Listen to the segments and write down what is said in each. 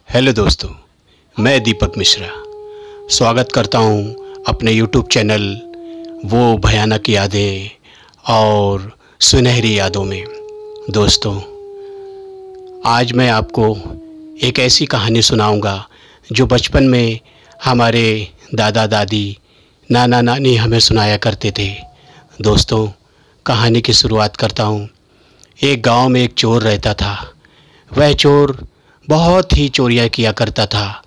Hello दोस्तों, मैं दीपक मिश्रा स्वागत करता हूं अपने YouTube चैनल वो भयानक यादें और सुनहरी यादों में। दोस्तों, आज मैं आपको एक ऐसी कहानी सुनाऊंगा जो बचपन में हमारे दादा दादी, नाना नानी हमें सुनाया करते थे। दोस्तों, कहानी की शुरुआत करता हूं। एक गांव में एक चोर रहता था। वह चोर बहुत ही चोरियां किया करता था,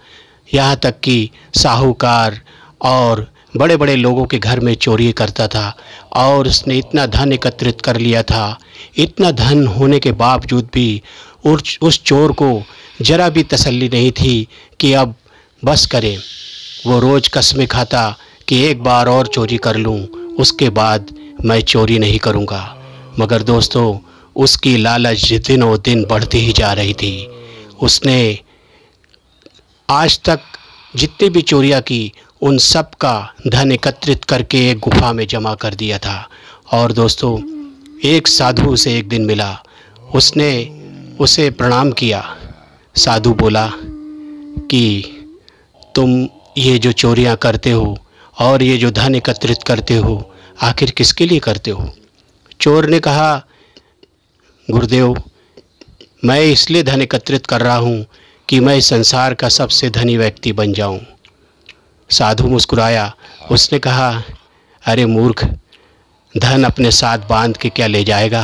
यहाँ तक कि साहूकार और बड़े बड़े लोगों के घर में चोरी करता था। और उसने इतना धन एकत्रित कर लिया था, इतना धन होने के बावजूद भी उस चोर को जरा भी तसल्ली नहीं थी कि अब बस करे। वो रोज़ कस्में खाता कि एक बार और चोरी कर लूँ, उसके बाद मैं चोरी नहीं करूँगा। मगर दोस्तों, उसकी लालच दिनों दिन बढ़ती ही जा रही थी। उसने आज तक जितनी भी चोरियां की उन सब का धन एकत्रित करके एक गुफा में जमा कर दिया था। और दोस्तों, एक साधु उसे एक दिन मिला। उसने उसे प्रणाम किया। साधु बोला कि तुम ये जो चोरियां करते हो और ये जो धन एकत्रित करते हो, आखिर किसके लिए करते हो? चोर ने कहा, गुरुदेव, मैं इसलिए धन एकत्रित कर रहा हूँ कि मैं इस संसार का सबसे धनी व्यक्ति बन जाऊँ। साधु मुस्कुराया। उसने कहा, अरे मूर्ख, धन अपने साथ बांध के क्या ले जाएगा?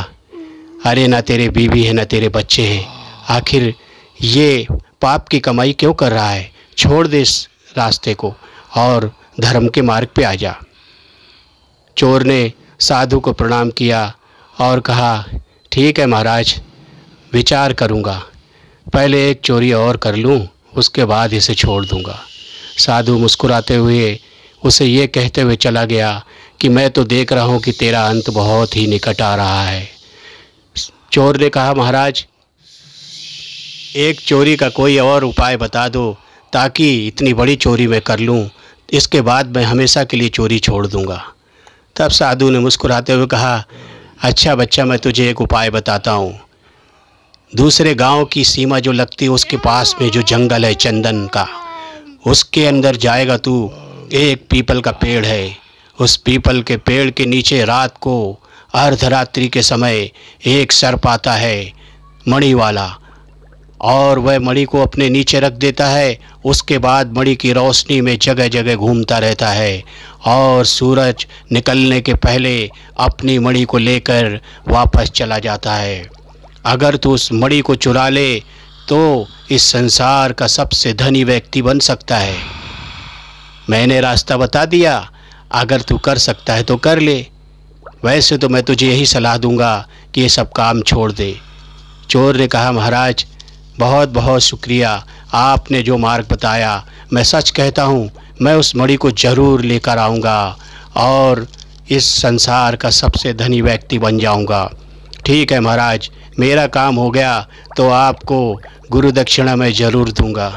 अरे ना तेरे बीवी है ना तेरे बच्चे हैं, आखिर ये पाप की कमाई क्यों कर रहा है? छोड़ दे इस रास्ते को और धर्म के मार्ग पे आ जा। चोर ने साधु को प्रणाम किया और कहा, ठीक है महाराज, विचार करूँगा। पहले एक चोरी और कर लूँ, उसके बाद इसे छोड़ दूँगा। साधु मुस्कुराते हुए उसे ये कहते हुए चला गया कि मैं तो देख रहा हूँ कि तेरा अंत बहुत ही निकट आ रहा है। चोर ने कहा, महाराज, एक चोरी का कोई और उपाय बता दो ताकि इतनी बड़ी चोरी मैं कर लूँ, इसके बाद मैं हमेशा के लिए चोरी छोड़ दूँगा। तब साधु ने मुस्कुराते हुए कहा, अच्छा बच्चा, मैं तुझे एक उपाय बताता हूँ। दूसरे गांव की सीमा जो लगती है, उसके पास में जो जंगल है चंदन का, उसके अंदर जाएगा तू। एक पीपल का पेड़ है, उस पीपल के पेड़ के नीचे रात को अर्धरात्रि के समय एक सर्प आता है, मणि वाला, और वह मणि को अपने नीचे रख देता है। उसके बाद मणि की रोशनी में जगह जगह घूमता रहता है और सूरज निकलने के पहले अपनी मणि को लेकर वापस चला जाता है। अगर तू उस मणि को चुरा ले तो इस संसार का सबसे धनी व्यक्ति बन सकता है। मैंने रास्ता बता दिया, अगर तू कर सकता है तो कर ले, वैसे तो मैं तुझे यही सलाह दूंगा कि ये सब काम छोड़ दे। चोर ने कहा, महाराज, बहुत बहुत शुक्रिया, आपने जो मार्ग बताया, मैं सच कहता हूँ, मैं उस मणि को ज़रूर लेकर आऊँगा और इस संसार का सबसे धनी व्यक्ति बन जाऊँगा। ठीक है महाराज, मेरा काम हो गया तो आपको गुरु दक्षिणा मैं ज़रूर दूंगा।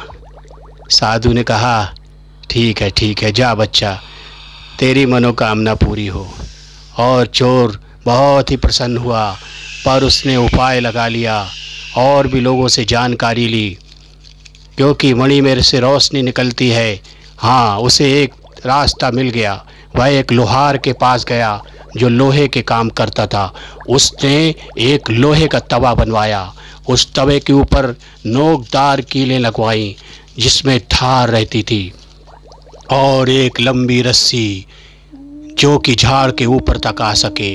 साधु ने कहा, ठीक है, जा बच्चा, तेरी मनोकामना पूरी हो। और चोर बहुत ही प्रसन्न हुआ, पर उसने उपाय लगा लिया और भी लोगों से जानकारी ली, क्योंकि मणि में से रोशनी निकलती है। हाँ, उसे एक रास्ता मिल गया। वह एक लोहार के पास गया जो लोहे के काम करता था। उसने एक लोहे का तवा बनवाया। उस तवे के ऊपर नोकदार कीलें लगवाई जिसमें धार रहती थी, और एक लंबी रस्सी जो कि झाड़ के ऊपर तक आ सके।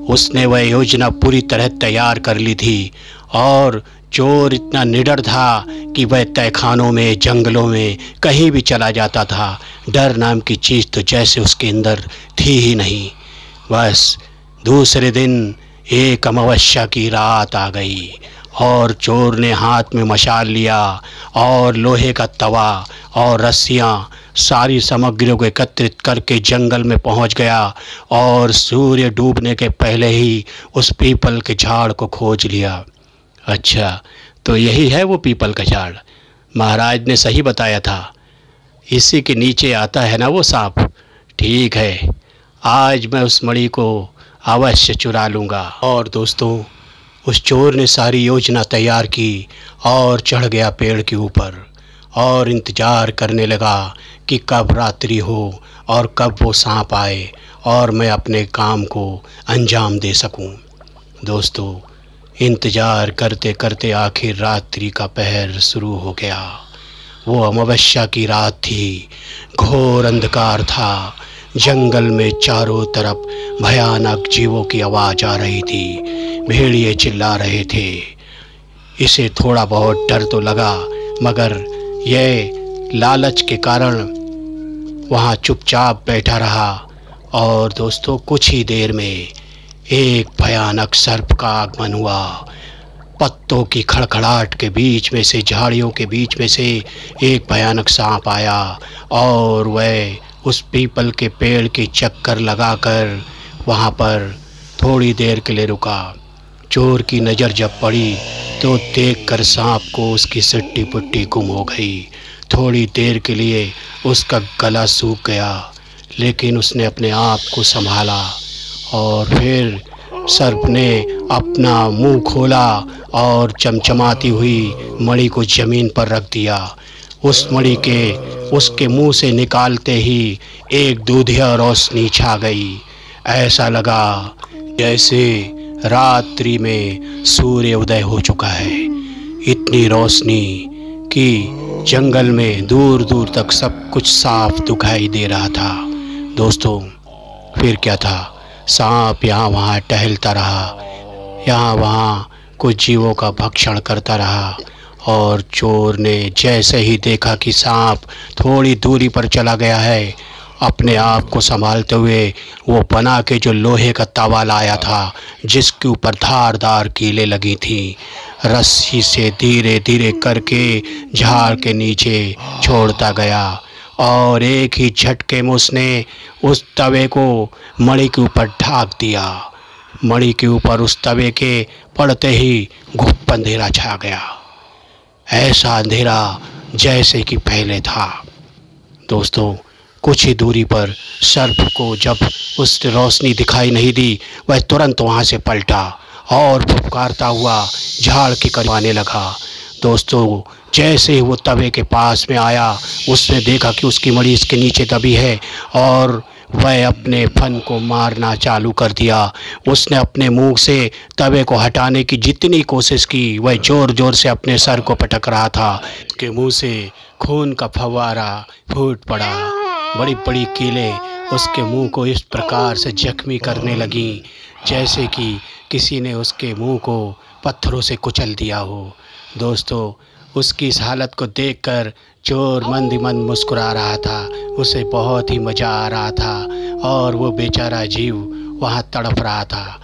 उसने वह योजना पूरी तरह तैयार कर ली थी। और चोर इतना निडर था कि वह तहखानों में, जंगलों में कहीं भी चला जाता था। डर नाम की चीज़ तो जैसे उसके अंदर थी ही नहीं। बस दूसरे दिन एक अमावस्या की रात आ गई और चोर ने हाथ में मशाल लिया और लोहे का तवा और रस्सियाँ, सारी सामग्रियों को एकत्रित करके जंगल में पहुंच गया और सूर्य डूबने के पहले ही उस पीपल के झाड़ को खोज लिया। अच्छा, तो यही है वो पीपल का झाड़। महाराज ने सही बताया था, इसी के नीचे आता है ना वो सांप। ठीक है, आज मैं उस मणि को अवश्य चुरा लूँगा। और दोस्तों, उस चोर ने सारी योजना तैयार की और चढ़ गया पेड़ के ऊपर और इंतज़ार करने लगा कि कब रात्रि हो और कब वो सांप आए और मैं अपने काम को अंजाम दे सकूं। दोस्तों, इंतज़ार करते करते आखिर रात्रि का पहर शुरू हो गया। वो अमावस्या की रात थी, घोर अंधकार था। जंगल में चारों तरफ भयानक जीवों की आवाज़ आ रही थी। भेड़िए चिल्ला रहे थे। इसे थोड़ा बहुत डर तो लगा, मगर यह लालच के कारण वहाँ चुपचाप बैठा रहा। और दोस्तों, कुछ ही देर में एक भयानक सर्प का आगमन हुआ। पत्तों की खड़खड़ाहट के बीच में से, झाड़ियों के बीच में से एक भयानक सांप आया और वह उस पीपल के पेड़ की चक्कर लगाकर वहाँ पर थोड़ी देर के लिए रुका। चोर की नज़र जब पड़ी तो देखकर सांप को उसकी सिट्टी पुट्टी गुम हो गई। थोड़ी देर के लिए उसका गला सूख गया, लेकिन उसने अपने आप को संभाला और फिर सर्प ने अपना मुंह खोला और चमचमाती हुई मणि को ज़मीन पर रख दिया। उस मणि के उसके मुंह से निकालते ही एक दूधिया रोशनी छा गई। ऐसा लगा जैसे रात्रि में सूर्य उदय हो चुका है। इतनी रोशनी कि जंगल में दूर दूर तक सब कुछ साफ दिखाई दे रहा था। दोस्तों, फिर क्या था, सांप यहाँ वहाँ टहलता रहा, यहाँ वहाँ कुछ जीवों का भक्षण करता रहा। और चोर ने जैसे ही देखा कि सांप थोड़ी दूरी पर चला गया है, अपने आप को संभालते हुए वो बना के जो लोहे का तवा लाया था, जिसके ऊपर धारदार कीलें लगी थी, रस्सी से धीरे धीरे करके झाड़ के नीचे छोड़ता गया और एक ही झटके में उसने उस तवे को मणि के ऊपर ढाक दिया। मणि के ऊपर उस तवे के पड़ते ही घुप अंधेरा छा गया, ऐसा अंधेरा जैसे कि पहले था। दोस्तों, कुछ ही दूरी पर सर्प को जब उस रोशनी दिखाई नहीं दी, वह तुरंत वहाँ से पलटा और फुफकारता हुआ झाड़ के करीब आने लगा। दोस्तों, जैसे ही वो तवे के पास में आया, उसने देखा कि उसकी मणि इसके नीचे दबी है और वह अपने फन को मारना चालू कर दिया। उसने अपने मुंह से तवे को हटाने की जितनी कोशिश की, वह ज़ोर ज़ोर से अपने सर को पटक रहा था। उसके मुंह से खून का फव्वारा फूट पड़ा। बड़ी बड़ी कीलें उसके मुंह को इस प्रकार से जख्मी करने लगीं जैसे कि किसी ने उसके मुंह को पत्थरों से कुचल दिया हो। दोस्तों, उसकी इस हालत को देखकर चोर मंद ही मंद मुस्कुरा रहा था। उसे बहुत ही मज़ा आ रहा था और वो बेचारा जीव वहाँ तड़प रहा था।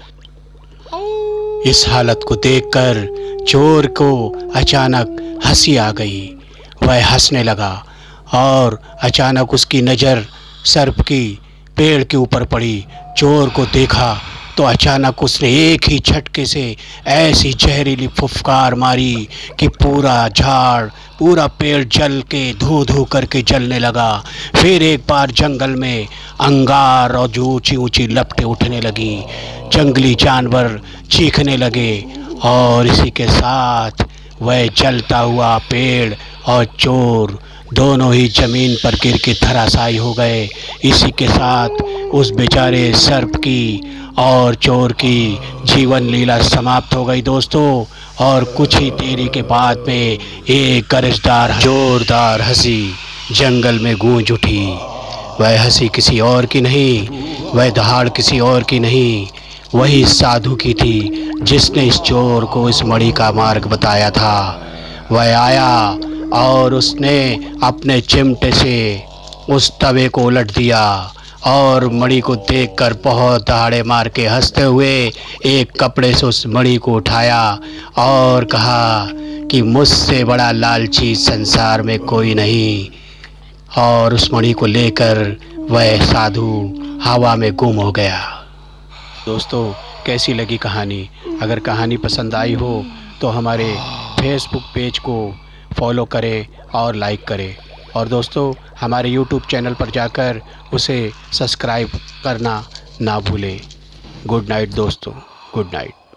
इस हालत को देखकर चोर को अचानक हंसी आ गई। वह हंसने लगा और अचानक उसकी नज़र सर्प की पेड़ के ऊपर पड़ी। चोर को देखा तो अचानक उसने एक ही झटके से ऐसी जहरीली फुफकार मारी कि पूरा झाड़, पूरा पेड़ जल के धू धू करके जलने लगा। फिर एक बार जंगल में अंगार और जो ऊंची ऊंची लपटें उठने लगी, जंगली जानवर चीखने लगे और इसी के साथ वह जलता हुआ पेड़ और चोर दोनों ही ज़मीन पर गिर के धराशायी हो गए। इसी के साथ उस बेचारे सर्प की और चोर की जीवन लीला समाप्त हो गई दोस्तों। और कुछ ही देरी के बाद में एक गरजदार जोरदार हंसी जंगल में गूंज उठी। वह हंसी किसी और की नहीं, वह दहाड़ किसी और की नहीं, वही साधु की थी जिसने इस चोर को इस मणि का मार्ग बताया था। वह आया और उसने अपने चिमटे से उस तवे को उलट दिया और मणि को देखकर बहुत दहाड़े मार के हंसते हुए एक कपड़े से उस मणि को उठाया और कहा कि मुझसे बड़ा लालची संसार में कोई नहीं। और उस मणि को लेकर वह साधु हवा में गुम हो गया। दोस्तों, कैसी लगी कहानी? अगर कहानी पसंद आई हो तो हमारे फेसबुक पेज को फॉलो करें और लाइक करें। और दोस्तों, हमारे यूट्यूब चैनल पर जाकर उसे सब्सक्राइब करना ना भूलें। गुड नाइट दोस्तों, गुड नाइट।